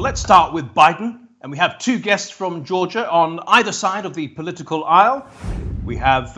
let's start with Biden. And we have two guests from Georgia on either side of the political aisle. We have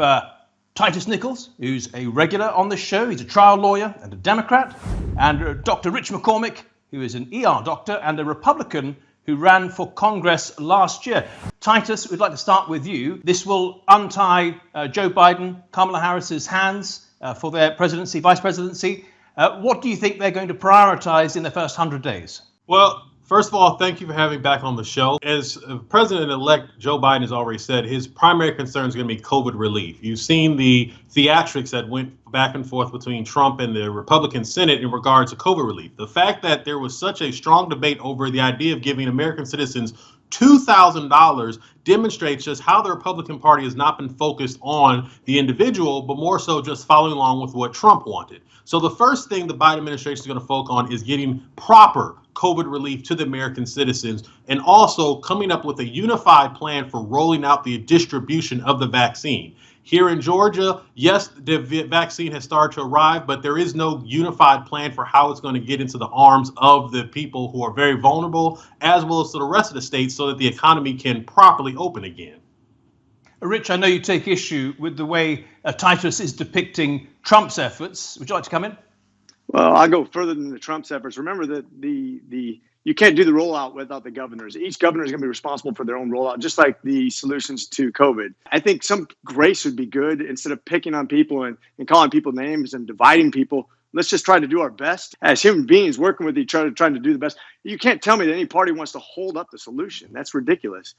Titus Nichols, who's a regular on this show. He's a trial lawyer and a Democrat. And Dr. Rich McCormick, who is an ER doctor and a Republican who ran for Congress last year. Titus, we'd like to start with you. This will untie Joe Biden, Kamala Harris's hands for their presidency, vice presidency. What do you think they're going to prioritize in the first 100 days? Well, first of all, thank you for having me back on the show. As President-elect Joe Biden has already said, his primary concern is going to be COVID relief. You've seen the theatrics that went back and forth between Trump and the Republican Senate in regards to COVID relief. The fact that there was such a strong debate over the idea of giving American citizens $2,000 demonstrates just how the Republican Party has not been focused on the individual, but more so just following along with what Trump wanted. So the first thing the Biden administration is going to focus on is getting proper COVID relief to the American citizens, and also coming up with a unified plan for rolling out the distribution of the vaccine. Here in Georgia, yes, the vaccine has started to arrive, but there is no unified plan for how it's going to get into the arms of the people who are very vulnerable, as well as to the rest of the states, so that the economy can properly open again. Rich, I know you take issue with the way Titus is depicting Trump's efforts. Would you like to come in? Well, I'll go further than the Trump's efforts. Remember that you can't do the rollout without the governors. Each governor is going to be responsible for their own rollout, just like the solutions to COVID. I think some grace would be good. Instead of picking on people and calling people names and dividing people, let's just try to do our best as human beings, working with each other, trying to do the best. You can't tell me that any party wants to hold up the solution. That's ridiculous.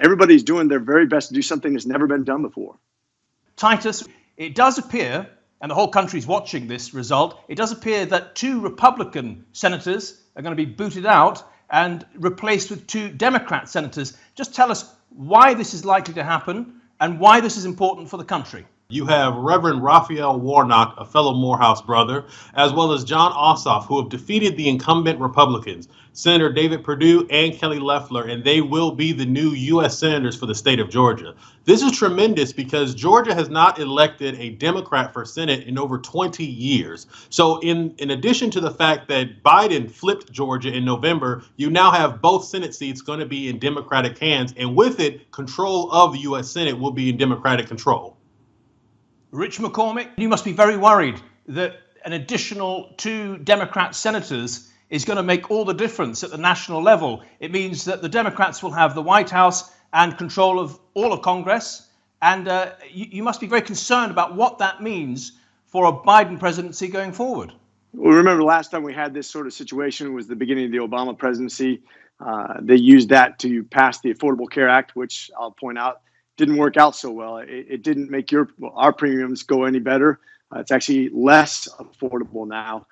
Everybody's doing their very best to do something that's never been done before. Titus, it does appear, and the whole country's watching this result, it does appear that two Republican senators are going to be booted out and replaced with two Democrat senators. Just tell us why this is likely to happen and why this is important for the country. You have Reverend Raphael Warnock, a fellow Morehouse brother, as well as John Ossoff, who have defeated the incumbent Republicans, Senator David Perdue and Kelly Loeffler, and they will be the new U.S. senators for the state of Georgia. This is tremendous because Georgia has not elected a Democrat for Senate in over 20 years. So in addition to the fact that Biden flipped Georgia in November, you now have both Senate seats going to be in Democratic hands, and with it, control of the U.S. Senate will be in Democratic control. Rich McCormick, you must be very worried that an additional two Democrat senators is going to make all the difference at the national level. It means that the Democrats will have the White House and control of all of Congress. And you must be very concerned about what that means for a Biden presidency going forward. Well, remember last time we had this sort of situation was the beginning of the Obama presidency. They used that to pass the Affordable Care Act, which I'll point out didn't work out so well. It didn't make our premiums go any better. It's actually less affordable now.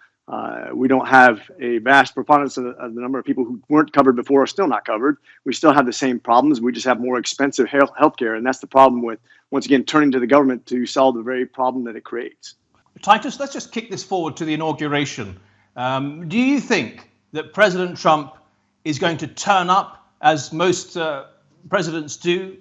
We don't have a vast preponderance of the number of people who weren't covered before are still not covered. We still have the same problems. We just have more expensive health care. And that's the problem with, once again, turning to the government to solve the very problem that it creates. Titus, let's just kick this forward to the inauguration. Do you think that President Trump is going to turn up, as most presidents do?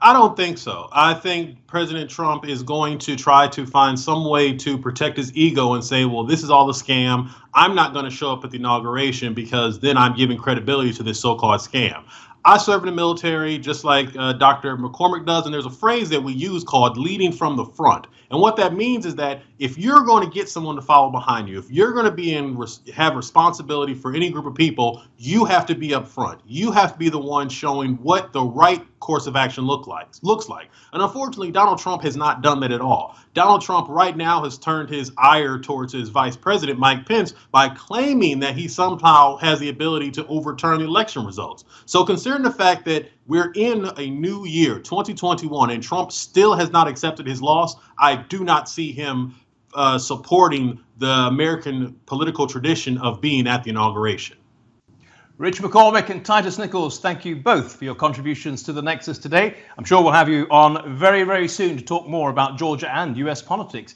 I don't think so. I think President Trump is going to try to find some way to protect his ego and say, well, this is all a scam. I'm not going to show up at the inauguration because then I'm giving credibility to this so-called scam. I serve in the military just like Dr. McCormick does, and there's a phrase that we use called leading from the front. And what that means is that if you're going to get someone to follow behind you, if you're going to be have responsibility for any group of people, you have to be up front. You have to be the one showing what the right course of action looks like. And unfortunately, Donald Trump has not done that at all. Donald Trump right now has turned his ire towards his vice president, Mike Pence, by claiming that he somehow has the ability to overturn the election results. So considering the fact that we're in a new year, 2021, and Trump still has not accepted his loss, I do not see him supporting the American political tradition of being at the inauguration. Rich McCormick and Titus Nichols, thank you both for your contributions to the Nexus today. I'm sure we'll have you on very, very soon to talk more about Georgia and US politics.